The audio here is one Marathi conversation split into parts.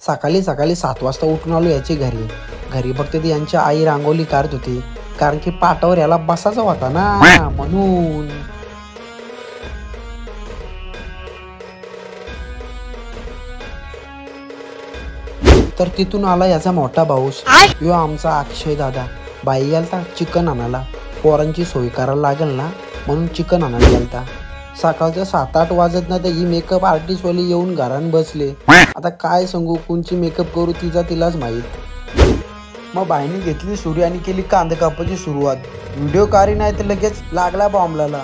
सकाळी 7 वाजता उठून आलो याची घरी बघते ती यांची आई रांगोली काढत होती, कारण की पाटावर याला बसायचा होता ना म्हणून. तर तिथून आला याचा मोठा भाऊस, यो आमचा अक्षय दादा. बाई गेलता चिकन आणायला, पोरांची सोय करायला लागेल ना म्हणून चिकन आणायला गेलता. सकाळच्या 7-8 वाजत ना तर ही मेकअप आर्टिस्ट वाली येऊन घरान बसले. आता काय सांगू, कोणची मेकअप करू तिलाच माहीत. मग बाईने घेतली सुरी आणि केली कांदा कापायची सुरुवात. व्हिडिओ कारी नाही तर लगेच लागला बॉम्बला.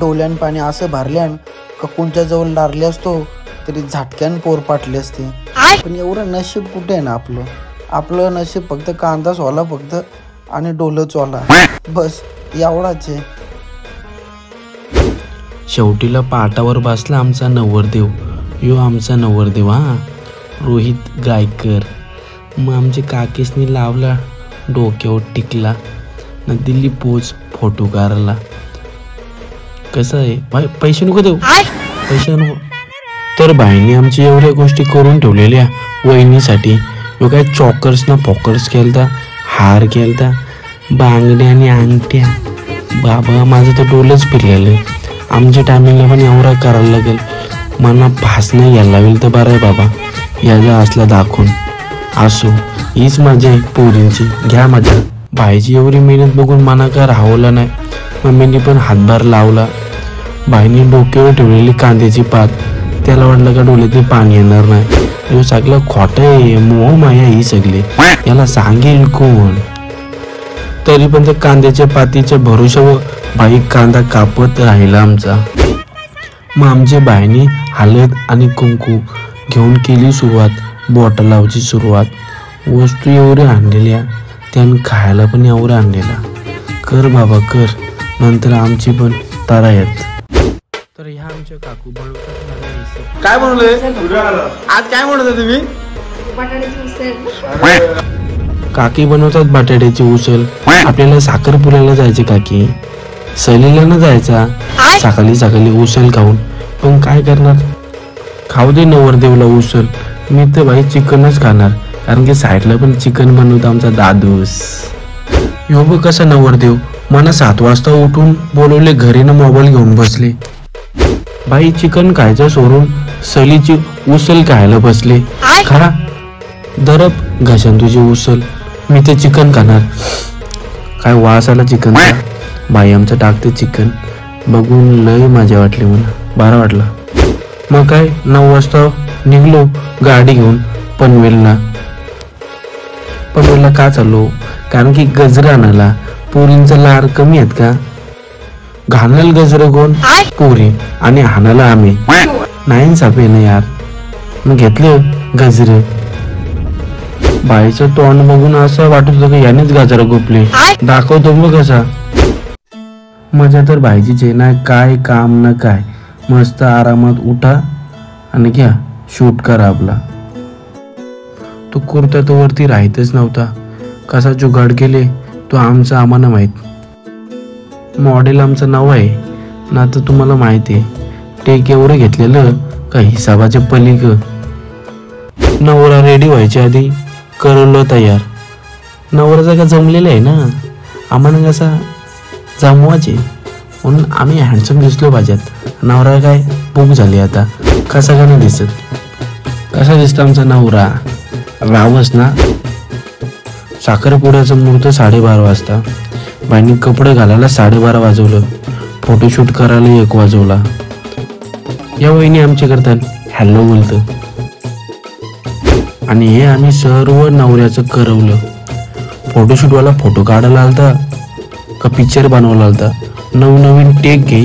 डोल्यान पाणी असं भरल्यान का कोणच्या जवळ लारले असतो तरी झटक्यान पोर पाटले असते. पण एवढं नशीब कुठे आहे ना आपलं नशीब फक्त कांदाच होला फक्त आणि डोलच होला, बस एवढाच आहे. शेवटीला पाटावर बसला आमचा नवरदेव. यो आमचा नवरदेव हा रोहित गायकर. मग आमच्या काकीसनी लावला डोक्यावर टिकला ना दिल्ली पोच फोटो काढला. कसं आहे पैसे नको देऊ, पैसे नको. तर बाईने आमची एवढ्या गोष्टी करून ठेवलेल्या वहिनीसाठी. यो काय चॉकर्स ना पॉकर्स केलता, हार केलता, बांगड्या आणि अंगठ्या. बाबा माझं तर डोलंच फिरलेलं. आमच्या टायमिंगला पण एवढा करायला लागेल, मला भास नाही यायला लागेल तर बरं आहे बाबा. याचा असला दाखवून असो, हीच मजा आहे पोरींची, घ्या मजा. बाईची एवढी मेहनत बघून मना का राहवलं नाही. मम्मीने पण हातभार लावला. बाईने डोक्यावर ठेवलेली कांद्याची पात, त्याला वाटलं का डोळ्यातले पाणी येणार नाही. हे सगळं खोटं आहे, मोह माया ही सगळी. याला सांगेल कोण. तरी पण त्या कांद्याच्या पातीच्या भरोशावर बाई कांदा कापत राहिला आमचा. मग आमच्या बाईने हळद आणि कुंकू घेऊन केली सुरुवात, बॉटल लावायची सुरुवात. वस्तू एवढ्या आणलेल्या, त्यानं खायला पण एवढं आणलेला. कर बाबा कर, नंतर आमची पण तारा येत. तर ह्या आमच्या काकू बनवतात. काय बनवलंय आज, काय म्हणत तुम्ही? काकी बनवतात बटाट्याची उसळ. आपल्याला साखरपुड्याला जायचे काकी, सहलीला न जायचा. सकाळी उसळ खाऊन पण काय करणार, खाऊ दे नवरदेवला उसळ. मी तर भाई चिकनच खाणार, कारण की साईडला पण चिकन बनवतो आमचा दादूस. यो बघ कसा नवरदेव मला 7 वाजता उठून बोलवले घरी ना मोबाईल घेऊन बसले. बाई चिकन खायचं सोडून सलीची उसळ खायला बसले. खा दरब घशान तुझी उसळ, मी ते चिकन खाणार. काय वास आला चिकनचा. बाई आमचं टाकते चिकन बघून लय मजा वाटली, मला बरं वाटलं. मग काय 9 वाजता निघलो गाडी घेऊन पनवेलला. का चाललो, कारण की गजरा आणायला. पोरींचा लार कमी आहेत का, घालायला गजर कोण पोरी आणि हाणाला आम्ही नाही सापे ना यार. मग घेतलं गजरे. बाईचं तोंड बघून असं वाटत होतं की यानेच गजरा गोपले. दाखवतो मग कसा मजा. तर बाईची नाही काय काम ना काय, मस्त आरामात उठा आणि घ्या शूट करा आपला. तो कुर्ता तो वरती राहतच नव्हता, कसा जुगाड केले तो आमचा आम्हाला माहित. मॉडेल आमचं नाव आहे ना, तर तुम्हाला माहिती आहे. टेक एवढं घेतलेलं का हिसाबाच्या पलीक. नवरा रेडी व्हायच्या आधी करवलं तयार. नवराचा का जमलेलं आहे ना, आम्हाला कसा जमवायचे म्हणून आम्ही हँडसम दिसलो पाहिजेत. नवरा काय बुक झाली आता, कसा का नाही दिसत. कसा दिसतो आमचा नवरा, रावस ना. साखरपुड्याचा मुहूर्त 12:30 वाजता. बाईने कपडे घालायला 12:30 वाजवलं, फोटोशूट करायला 1 वाजवला. या वहिनी आमच्या करतात हॅलो बोलतं. आणि हे आम्ही सर्व नवऱ्याचं करवलं. फोटोशूटवाला फोटो काढायला आलता का पिक्चर बनवायला आलता, नवनवीन टेक घे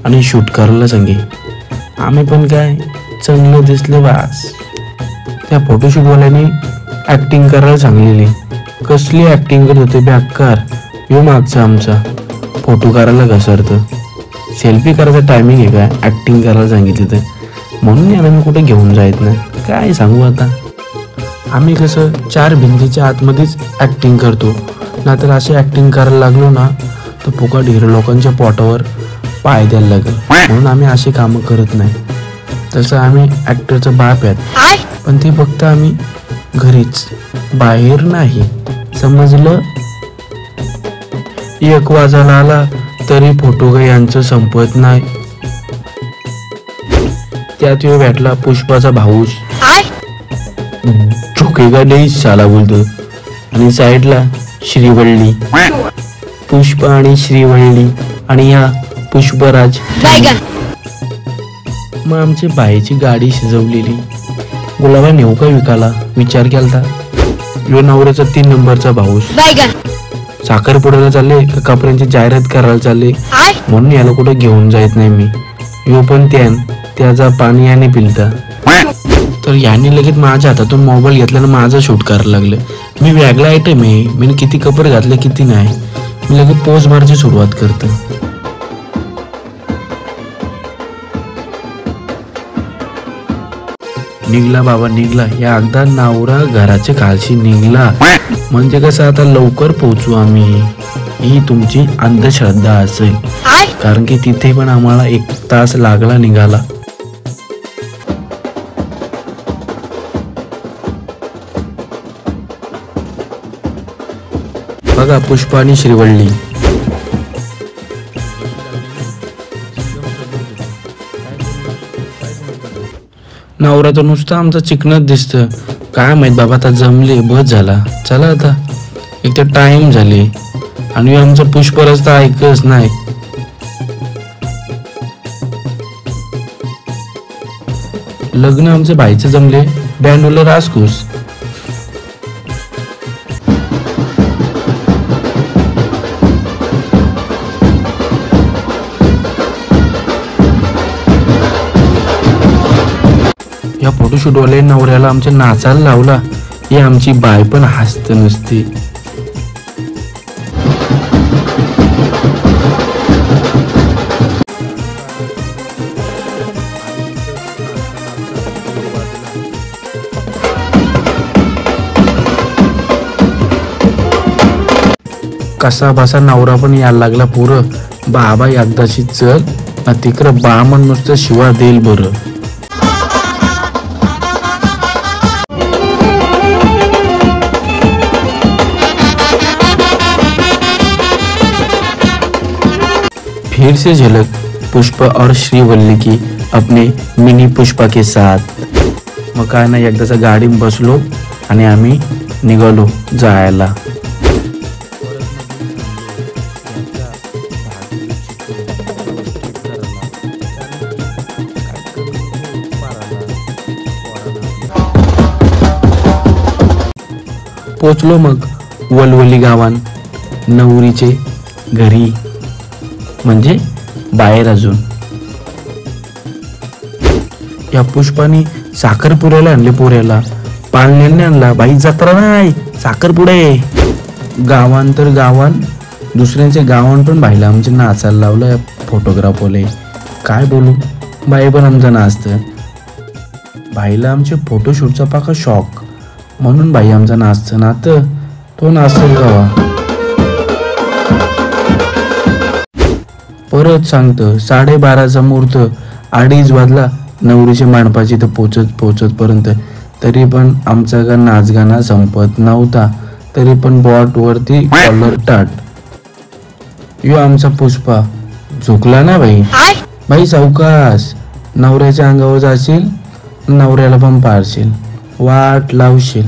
आणि शूट करायला सांगे. आम्ही पण काय चांगलं दिसले बास. त्या फोटोशूटवाल्याने ऍक्टिंग करायला सांगलेली. कसली ऍक्टिंग करत होते बेकार. यो मागचा आमचा फोटो करायला घसरतं. सेल्फी करायचा टायमिंग आहे का, ऍक्टिंग करायला सांगितलं तर. म्हणून याला मी कुठे घेऊन जायत नाही, काय सांगू आता. आम्ही कसं 4 भिंतीच्या आतमध्येच ऍक्टिंग करतो, नाहीतर अशी ऍक्टिंग करायला लागलो ना तर फुकट हिरो लोकांच्या पोटावर पाय द्यायला लागेल, म्हणून आम्ही अशी कामं करत नाही. तसं आम्ही ऍक्टरचा बाप आहेत, पण ते फक्त आम्ही घरीच, बाहेर नाही. समजलं? 1 वाजायला आला तरी फोटो काही यांचं संपत नाही. त्यात यो भेटला पुष्पाचा भाऊस, चोकेगा नाही साला बोलतो, आणि साईडला श्रीवल्ली. पुष्पा आणि श्रीवल्ली आणि या पुष्पराज. मग आमची बाईची गाडी शिजवलेली. गुलाबा नेऊ का विकाला विचार केलता. यो नवऱ्याचा 3 नंबरचा भाऊस. साखरपुड्याला चालले का कपड्यांची जाहिरात करायला चालले, म्हणून याला कुठं घेऊन जायत नाही मी. यो पण त्याचा पाणी याने पिलता. तर याने लगेच माझ्या हातातून मोबाईल घेतला आणि माझं शूट करायला लागलं. मी वेगळा आयटम आहे, मी किती कपडे घातले किती नाही. मी लगेच पोज मारायची सुरुवात करतो. निघला बाबा निघला, या अगदा नवरा घराच्या काळशी निघला. म्हणजे कसं आता लवकर पोहोचू आम्ही, ही तुमची अंधश्रद्धा असेल, कारण की तिथे पण आम्हाला 1 तास लागला निघाला. बघा पुष्पा आणि श्रीवल्ली. नवरा तर नुसतं आमचा चिकनच दिसतं. काय माहित बाबा, आता जमले बस झाला. चला आता, एक तर टाइम झाले आणि आमचं पुष्पराज तर ऐकच नाही. लग्न आमचं बाईचं जमले, बँडोला रासकुस. या फोटोशूटवाले नवऱ्याला आमच्या नाचायला लावला. ही आमची बाय पण हसत नसते. कसा बसा नवरा पण यायला लागला. पुरं बाबा एकदाची चल ना तिकडं बामण नुसतं शिवा देईल बरं. फिर से झलक पुष्पा और श्रीवल्ली की अपने मिनी पुष्पा के साथ. मग काय नाही, एकदाचा गाडी बसलो आणि आम्ही निघालो जायला. पोचलो मग वलवली गावान, नवरीचे घरी, म्हणजे बाहेर. अजून या पुष्पाने साखरपुड्याला आणले पोऱ्याला, पाळण्याने आणला. बाई जत्रा नाही, साखरपुडे. गावान तर गावान, दुसऱ्यांच्या गावान पण बाईला आमच्या नाचायला लावलं. या फोटोग्राफरले काय बोलू, बाई पण आमचं नाचतं. बाईला आमच्या फोटोशूटचा पाका शॉक, म्हणून बाई आमचा नाचतं. नातं तो नाचतो गावा. परत सांगतं, 12:30चा मुहूर्त, 2:30 वाजला नवरीच्या मांडपाची तर पोचत पर्यंत. तरी पण आमचा का नाचगाणा संपत नव्हता. तरी पण बॉट वरती कॉलर टाट. यो आमचा पुष्पा झोकला ना बाई. बाई सावकाश, नवऱ्याच्या अंगावर जाशील, नवऱ्याला पण पारशील, वाट लावशील.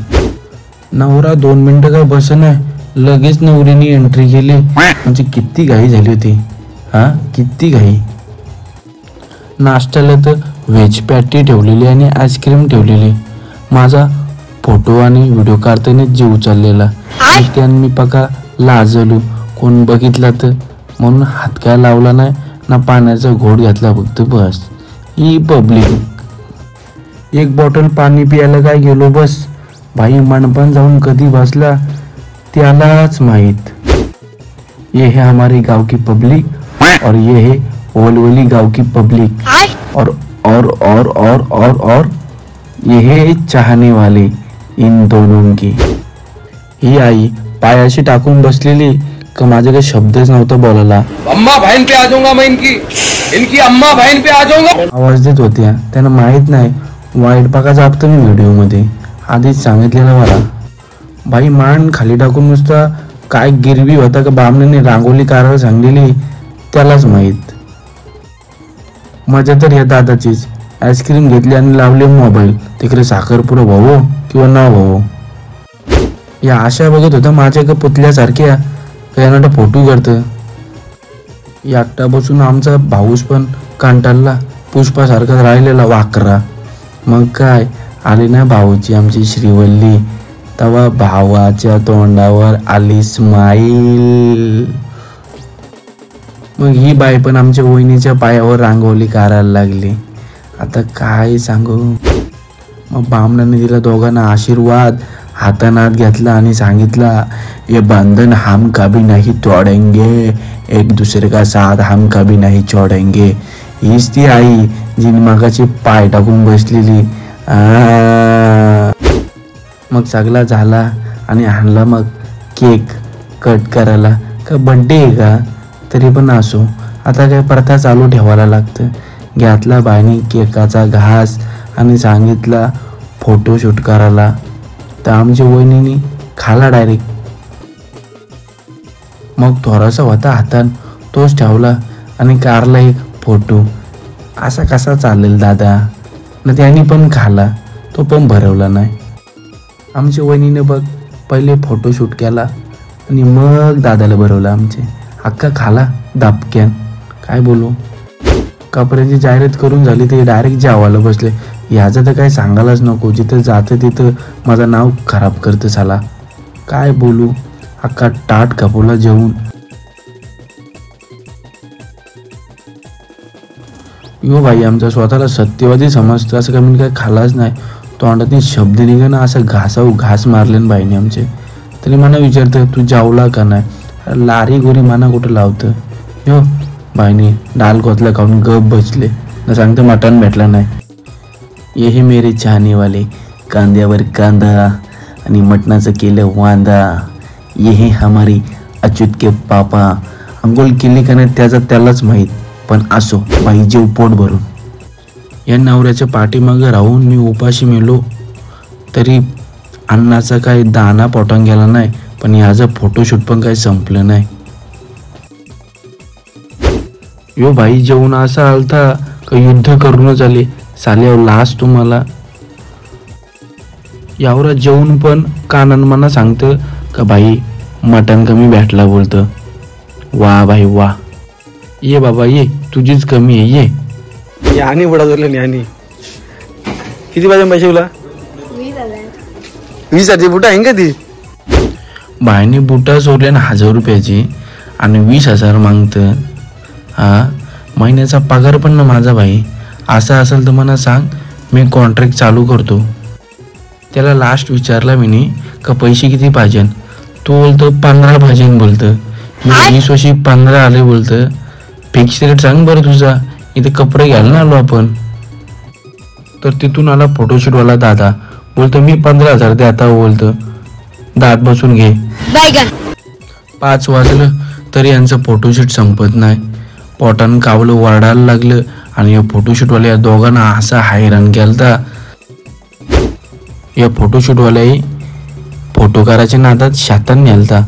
नवरा 2 मिनिटं काय बस नाही, लगेच नवरीने एंट्री केली. म्हणजे किती घाई झाली होती, हा किती घाई. नाश्त्याला तर व्हेज पॅटी ठेवलेली आणि आईस्क्रीम ठेवलेली. माझा फोटो आणि व्हिडिओ काढताना जीव चाललेला. त्याने मी पका लाजलो, कोण बघितला तर, म्हणून हात काय लावला नाही ना पाण्याचा घोट घातला फक्त बस. ही पब्लिक. 1 बॉटल पाणी प्यायला काय गेलो बस. भाई मंडपान जाऊन कधी बसला त्यालाच माहित. ये है हमारे गांव की पब्लिक और ये है वलवली गांव की पब्लिक और ये है चाहने वाले इन दोनों की. ही आई पायाशी टाकून बसलेली, का माझे काही शब्दच नव्हता बोलायला. अम्मा बहन पे आ जाऊंगा मैं इनकी अम्मा बहन पे आ जाऊंगा. आवाज देत होत्या. त्यांना माहित नाही वाईट बघा जापतं मी व्हिडिओमध्ये आधीच सांगितलेलं मला. बाई मान खाली टाकून नुसता काय गिरवी होता का बामण्याने रांगोली काढायला सांगलेली त्यालाच माहीत. मजा तर या दादाचीच. आईस्क्रीम घेतली आणि लावले मोबाईल. तिकडे साखरपुडा व्हावो किंवा ना व्हावो या आशा बघत होता माझ्या का पुतल्यासारख्या यानं फोटो करतं. एकटा बसून आमचा भाऊस पण कांटाळला पुष्पासारखा राहिलेला वाकरा. मग काय आली ना भाऊची आमची श्रीवल्ली. तेव्हा भावाच्या तोंडावर आली स्माईल. मग ही बाई पण आमच्या वहिनीच्या पायावर रांगोली काढायला लागली. आता काय सांगू. मग बामणाने दिला दोघांना आशीर्वाद. हातानात घेतला आणि सांगितला ये बंधन हम कभी नहीं तोडेंगे, एक दूसरे का साथ हम कभी नहीं छोडेंगे. हीच ती आई जिने मगाची पाय टाकून बसलेली. मग सगळा झाला आणि आणला मग केक कट करायला. का बड्डे आहे का तरी पण असो आता काय प्रथा चालू ठेवायला लागतं. घेतला बाईने केकाचा घास आणि सांगितला फोटोशूट करायला. तर आमच्या वहिनीने खाला डायरेक्ट. मग थोडासा होता हातात तोच ठेवला आणि काढला एक फोटो. असा कसा चालेल दादा ना. त्यांनी पण खाला तो पण भरवला नाही. आमच्या वहिनीने बघ पहिले फोटोशूट केला आणि मग दादाला भरवला. आमचे अक्का खाला दापक्यान. काय बोलू. कपड्याची जाहिरात करून झाली ते डायरेक्ट जेवायला बसले. ह्याचं तर काय सांगायलाच नको. जिथं जातं तिथं माझं नाव खराब करतं साला. काय बोलू. अक्का टाट खपवला जेवून. यो भाई आमचा स्वतःला सत्यवादी समजतं असं कमी काय खालाच नाही. तोंडातून शब्द निघाना असं घासाऊ घास मारले ना बाईने आमचे. तरी मला विचारतं तू जेवला का नाही. लारी गोरी माना कुठं लावतं. यो बाईने डाल कोतला खाऊन गप बसले ना सांगतं मटण भेटला नाही. यही मेरे चाहनेवाले कांद्यावर कांदा आणि मटणाचं केलं वांदा. यही हमारी अच्युत के पापा. अंघोळ केली का नाही त्याचा त्यालाच माहीत. पण असो बाई जेव पोट भरून. या नवऱ्याच्या पाठीमागं राहून मी उपाशी मेलो तरी अन्नाचा काही दाना पोटान गेला नाही. पण ह्याचं फोटोशूट पण काही संपलं नाही. यो भाई जेवून असा आलता का युद्ध करूनच आले. साल्यावर लास तुम्हाला. यावर जेवून पण कानान मना सांगतं का बाई मटण कमी भेटला बोलतं. वा भाई वा. ये बाबा ये तुझीच कमी आहे ये. यानी बुडा धरले यानी. किती पाहिजे पैसे तुला. 20,000 बुटा आहे का ती. बाईने बुटा सोडल्या 1,000 रुपयाची आणि 20,000 मागतं. हा महिन्याचा पगार पण ना माझा भाई. असं असेल तर मला सांग मी कॉन्ट्रॅक्ट चालू करतो. त्याला लास्ट विचारला मी का पैसे किती पाहिजे. तो बोलतो 15 पाहिजे बोलतं. मी 20 वर्षी 15 आले बोलतं. फिक्स रेट सांग बरं तुझा. इथे कपडे घ्यायला ना आलो आपण. तर तिथून आला फोटोशूटवाला दादा. बोलतो मी 15,000 दे आता बोलतं. दात बसून घे. 5 वाजलं तरी यांचं फोटोशूट संपत नाही. पोटानं कावलं वरडायला लागलं आणि या फोटोशूटवाल्या दोघांना असा हैराण केलता. या फोटोशूटवाल्याही फोटो करायच्या नादात शातात नेलता.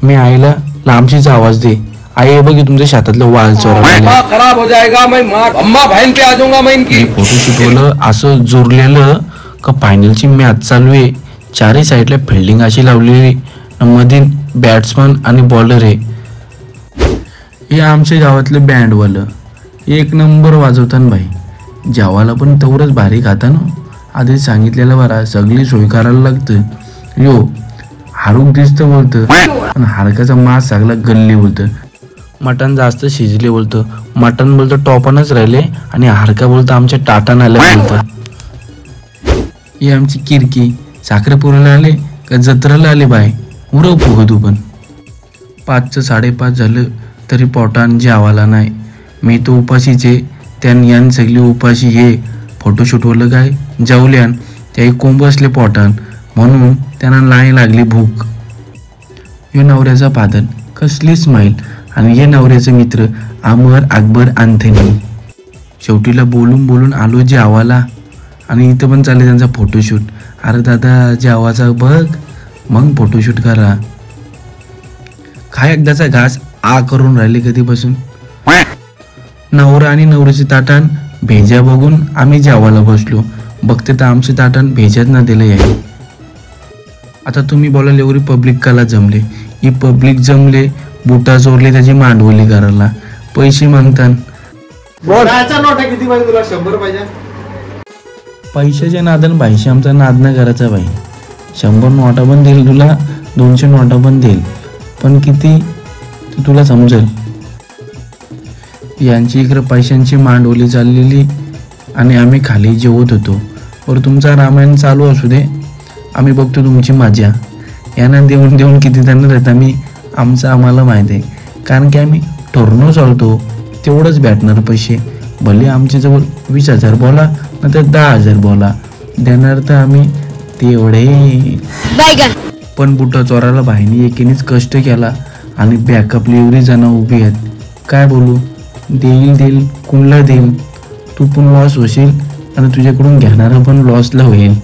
मी आईला लांबचीच आवाज दे. आई बघ तुमच्या शातातलं वाल चोरा खराब हो जाएगा मैं अम्मा बहन पे आ जाऊंगा मैं इनकी. फोटोशूटवालं असं जोरलेलं का फायनलची मॅच चालू आहे. चारही साईडला फिल्डिंग अशी लावलेली. मध्ये बॅट्समन आणि बॉलर आहे. हे आमच्या गावातलं बँडवालं एक नंबर वाजवताना भाई. जेवायला पण तेवढंच भारी खाता ना. आधीच सांगितलेलं बरा सगळी सोय करायला लागतं. यो हारूक दिसतं बोलतं पण हारकाचा मास सगळा गल्ली बोलतं. मटण जास्त शिजले बोलतं. मटण बोलतं टॉपनच राहिले आणि हारका बोलतं आमच्या टाटान आल्या बोलतं. ही आमची किरकी. साखरपुराला आले का जत्रेला आले बाय. उरव फुग तू पण. 5चं 5:30 झालं तरी पोटान जेवायला नाही. मी तो उपाशीचे त्यान यान सगळी उपाशी. हे फोटोशूटवरलं काय जेवल्यान त्याही कोंब असले पोटान म्हणून त्यांना नाही लागली भूक. यो नवऱ्याचा पादन कसली स्माईल. आणि हे नवऱ्याचे मित्र अमर अकबर अँथनी. शेवटीला बोलून बोलून आलो जेवायला आणि इथं पण चालले त्यांचा फोटोशूट. अरे दादा जेवाचा बघ मग फोटोशूट करा. काय एकदाचा घास आ करून राहिले कधीपासून. नवरा आणि नवरीची ताटान भेजा बघून आम्ही जेवायला बसलो. बघते तर आमची ताटान भेजाच ना दिलं आहे. आता तुम्ही बोलाल एवढी पब्लिक काला जमले. ही पब्लिक जमले बुटा चोरले त्याची मांडवली करायला. पैसे मागतात. किती पाहिजे तुला? 100 पाहिजे. पैशाच्या नादान भाईशी आमचा नाद न करायचा बाई. 100 नोटा पण देईल तुला, 200 नोटा पण देईल, पण किती ते तुला समजेल. यांची इकडं पैशांची मांडवली चाललेली आणि आम्ही खाली जेवत होतो. वर तुमचा रामायण चालू असू दे, आम्ही बघतो तुमची मजा. यांना देऊन देऊन किती त्यांना देत आम्ही आमचं आम्हाला माहिती आहे. कारण की आम्ही ठरवून चालतो तेवढंच भेटणार पैसे. भले आमच्याजवळ 20,000 बोला न तर 10,000 बोला, देणार तर आम्ही तेवढे. पण बुटा चोराला भाईने एकीनेच कष्ट केला आणि बॅकअपली एवढी जण उभी आहेत. काय बोलू. देईल कुणला देईल. तू पण लॉस होशील आणि तुझ्याकडून घेणारा पण लॉसला होईल.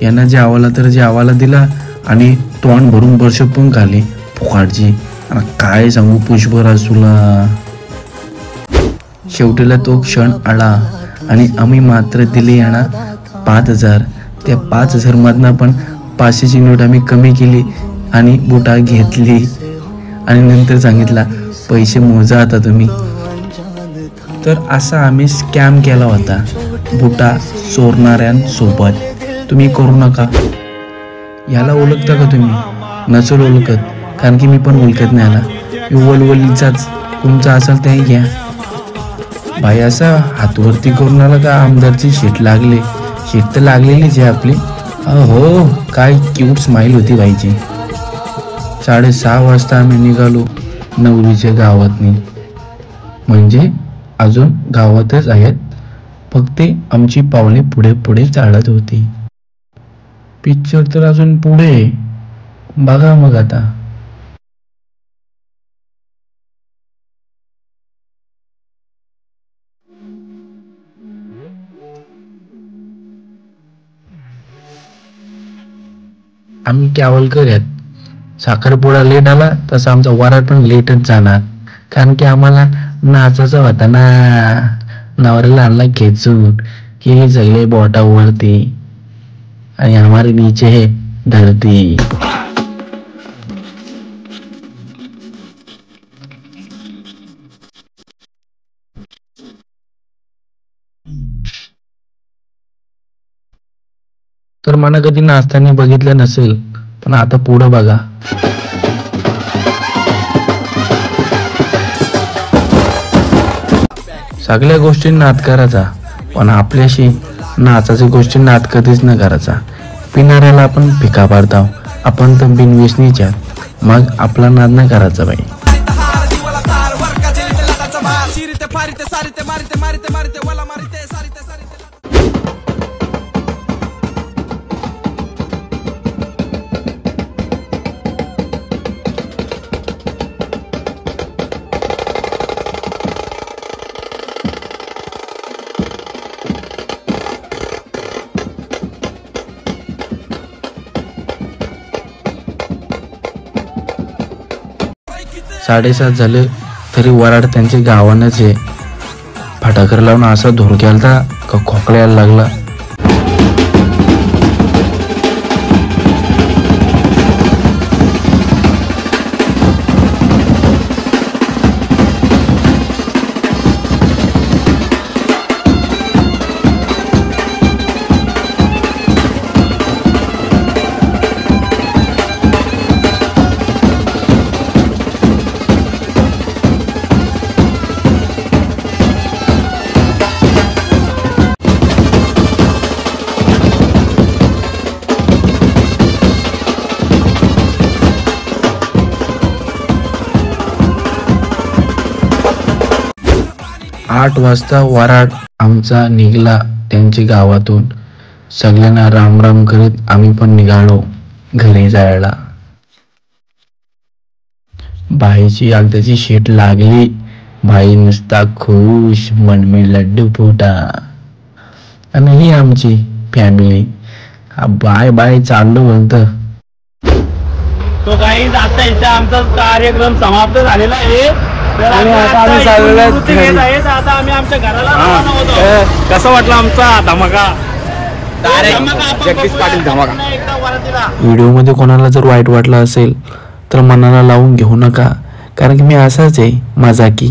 यांना जेवायला तर जेवायला दिला आणि तोंड भरून वर्ष पण खाले फुकाटची. आणि काय सांगू पुष्पराज तुला. शेवटीला तो क्षण आला आणि आम्ही मात्र दिले यांना 5,000. त्या 5,000 मधनं पण 500ची नोट आम्ही कमी केली आणि बुटा घेतली आणि नंतर सांगितला पैसे मोजा आता तुम्ही. तर असा आम्ही स्कॅम केला होता बुटा चोरणाऱ्यांसोबत. तुम्ही करू नका. याला ओळखता का तुम्ही? नसेल ओळखत, कारण की मी पण ओळखत नाही याला. वलवलीचाच तुमचा असेल ते घ्या. भाई असा हातवरती करून आला का आमदारची शीट लागली. शीट तर लागलेलीच आहे आपली. हो काय क्यूट स्माईल होती भाईची. 6:30 वाजता आम्ही निघालो नवरीच्या गावातनी. म्हणजे अजून गावातच आहेत, फक्त आमची पावले पुढे पुढे चालत होती. पिक्चर तर अजून पुढे बघा मग आता. आम्ही कॅवलकर आहेत. साखरपुडा लेट आला तसा आमचा वरात पण लेटच जाणार, कारण की आम्हाला नाचाचा होता ना. नवऱ्याला आणला खेचून की सगळे बोटावरती आणि हमारे नीचे है धरती. तर मला कधी नाचताना बघितलं नसेल, पण आता पुढं बघा. सगळ्या गोष्टी नाद करायचा, पण आपल्याशी नाचाच्या गोष्टी नाद कधीच न करायचा. पिणाऱ्याला आपण फिका पाडताव, आपण तर बिनव्यसनीच्या. मग आपला नाद न करायचा बाई. साडेसात झाले तरी वराड त्यांच्या गावानच आहे. फटाकर लावून असा धूर गेलता का खोकला यायला लागला. आठ वाजता वराड आमचा निघाला त्यांच्या गावातून. सगळ्यांना राम राम करत आम्ही पण निघालो घरी जायला. भाईची अगदाची शीट लागली. भाई नुसता खुश, मन में लड्डू फुटा. आणि ही आमची फॅमिली. बाय बाय चाललो बोलतं. तो काही आता इथे आमचा कार्यक्रम समाप्त झालेला आहे. तर आणि आता आम्ही इथून चाललेलो आहे निवृत्ती घेत आहे. तर आता आम्ही आमच्या घराला रवाना होतो. कसा वाटला आमचा धमाका? धमाका आपण जगदीश पाटील बघूया. धमाका. पुन्हा एकदा वरातीला. व्हिडिओमध्ये कोणाला जर वाईट वाटलं असेल तर मनाला लावून घेऊ नका, कारण की मी असाच आहे मजाकी.